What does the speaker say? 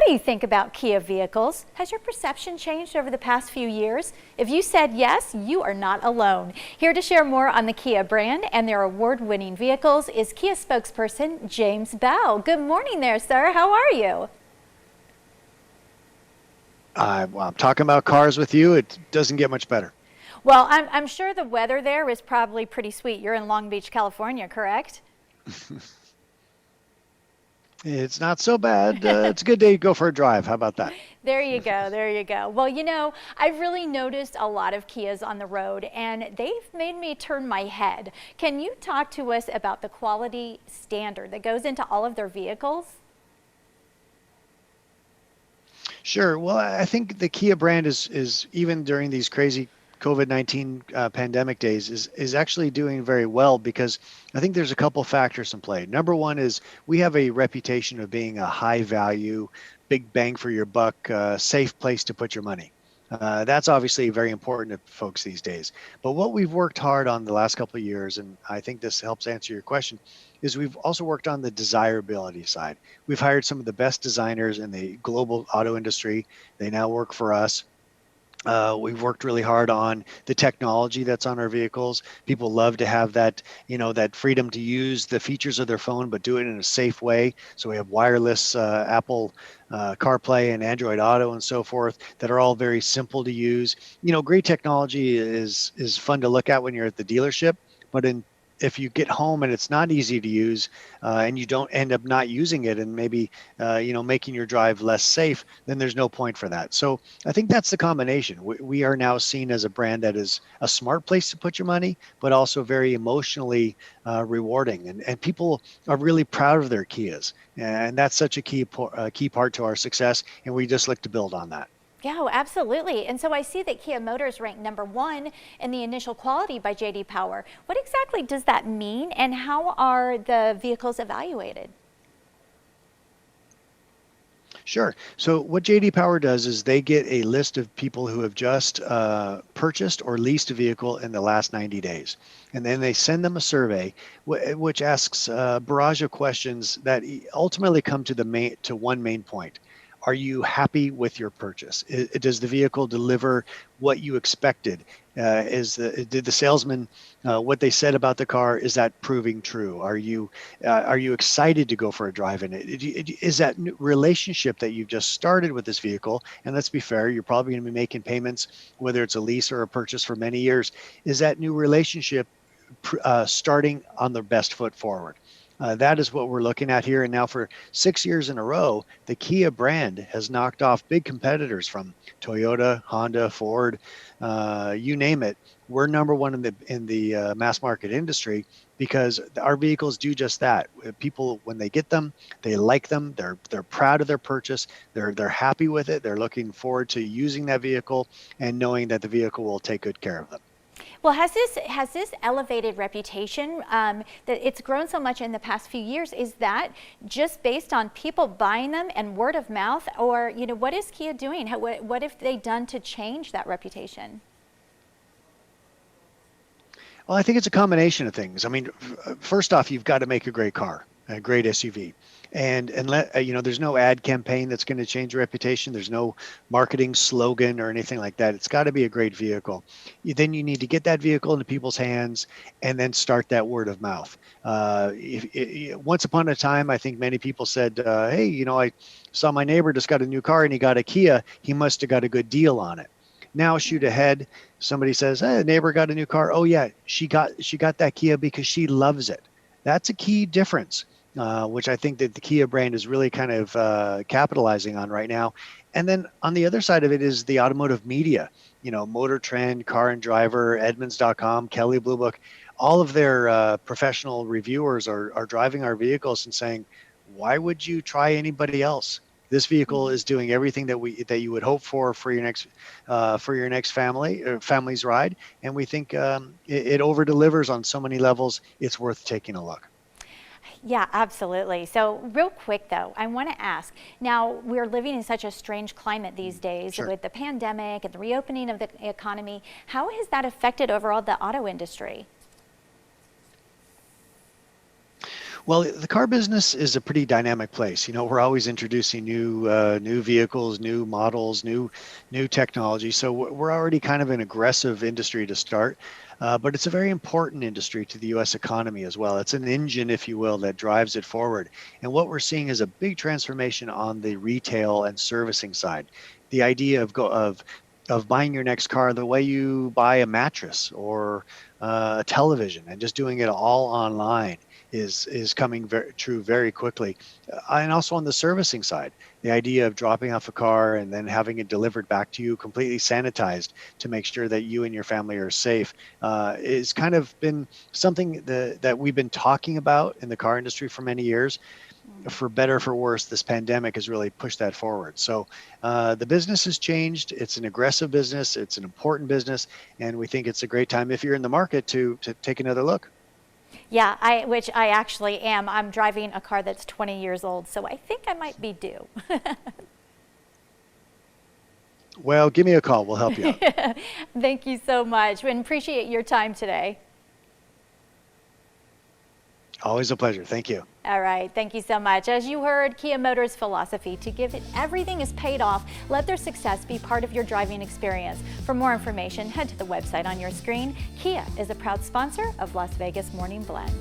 do you think about Kia vehicles? Has your perception changed over the past few years? If you said yes, you are not alone. Here to share more on the Kia brand and their award-winning vehicles is Kia spokesperson James Bell. Good morning there, sir. How are you? Well, I'm talking about cars with you. It doesn't get much better. Well, I'm sure the weather there is probably pretty sweet. You're in Long Beach, California, correct? It's not so bad. It's a good day to go for a drive. How about that? There you go. There you go. Well, you know, I've really noticed a lot of Kias on the road, and they've made me turn my head. Can you talk to us about the quality standard that goes into all of their vehicles? Sure. Well, I think the Kia brand is even during these crazy COVID-19 pandemic days is actually doing very well because I think there's a couple factors in play. Number one is we have a reputation of being a high value, big bang for your buck, safe place to put your money. That's obviously very important to folks these days. But what we've worked hard on the last couple of years, and I think this helps answer your question, is we've also worked on the desirability side. We've hired some of the best designers in the global auto industry. They now work for us. We've worked really hard on the technology that's on our vehicles. People love to have that, that freedom to use the features of their phone, but do it in a safe way. So we have wireless Apple CarPlay and Android Auto and so forth that are all very simple to use. Great technology is fun to look at when you're at the dealership, but if you get home and it's not easy to use and you don't end up not using it and maybe making your drive less safe, then there's no point for that. So I think that's the combination. We are now seen as a brand that is a smart place to put your money, but also very emotionally rewarding, and people are really proud of their Kias, and that's such a key part to our success, and we just look to build on that. Yeah, oh, absolutely. And so I see that Kia Motors ranked #1 in the initial quality by J.D. Power. What exactly does that mean, and how are the vehicles evaluated? Sure. So what JD Power does is they get a list of people who have just purchased or leased a vehicle in the last 90 days. And then they send them a survey which asks a barrage of questions that ultimately come to one main point. Are you happy with your purchase? Does the vehicle deliver what you expected? Did the salesman what they said about the car, is that proving true? Are you excited to go for a drive in it? Is that relationship that you've just started with this vehicle? And let's be fair, you're probably going to be making payments, whether it's a lease or a purchase, for many years. Is that new relationship starting on the best foot forward? That is what we're looking at here. And now for 6 years in a row, the Kia brand has knocked off big competitors from Toyota, Honda, Ford, you name it. We're #1 in the mass market industry because our vehicles do just that. People, when they get them, they like them. They're proud of their purchase. They're happy with it. They're looking forward to using that vehicle and knowing that the vehicle will take good care of them. Well, has this elevated reputation that it's grown so much in the past few years? Is that just based on people buying them and word of mouth, or what is Kia doing? What have they done to change that reputation? Well, I think it's a combination of things. I mean, first off, you've got to make a great car, a great SUV. There's no ad campaign that's going to change your reputation. There's no marketing slogan or anything like that. It's got to be a great vehicle. Then you need to get that vehicle into people's hands and then start that word of mouth. Once upon a time, I think many people said, hey, I saw my neighbor just got a new car and he got a Kia. He must have got a good deal on it. Now shoot ahead. Somebody says, hey, a neighbor got a new car. Oh yeah, she got that Kia because she loves it. That's a key difference. Which I think that the Kia brand is really kind of capitalizing on right now. And then on the other side of it is the automotive media, Motor Trend, Car and Driver, Edmunds.com, Kelley Blue Book. All of their professional reviewers are driving our vehicles and saying, why would you try anybody else? This vehicle is doing everything that you would hope for your next family's ride, and we think it over delivers on so many levels. It's worth taking a look. Yeah, absolutely. So real quick though, I want to ask, now we're living in such a strange climate these days. Sure. With the pandemic and the reopening of the economy. How has that affected overall the auto industry? Well, the car business is a pretty dynamic place. We're always introducing new vehicles, new models, new technology. So we're already kind of an aggressive industry to start, but it's a very important industry to the U.S. economy as well. It's an engine, if you will, that drives it forward. And what we're seeing is a big transformation on the retail and servicing side. The idea of buying your next car the way you buy a mattress or a television, and just doing it all online is coming very true very quickly. And also on the servicing side, the idea of dropping off a car and then having it delivered back to you completely sanitized to make sure that you and your family are safe is kind of been something that we've been talking about in the car industry for many years. For better or for worse, this pandemic has really pushed that forward. So the business has changed. It's an aggressive business. It's an important business, and we think it's a great time if you're in the market to take another look. Yeah, which I actually am. I'm driving a car that's 20 years old, so I think I might be due. Well, give me a call. We'll help you out. Thank you so much and appreciate your time today. Always a pleasure. Thank you. All right, thank you so much. As you heard, Kia Motors' philosophy to give it everything is paid off. Let their success be part of your driving experience. For more information, head to the website on your screen. Kia is a proud sponsor of Las Vegas Morning Blend.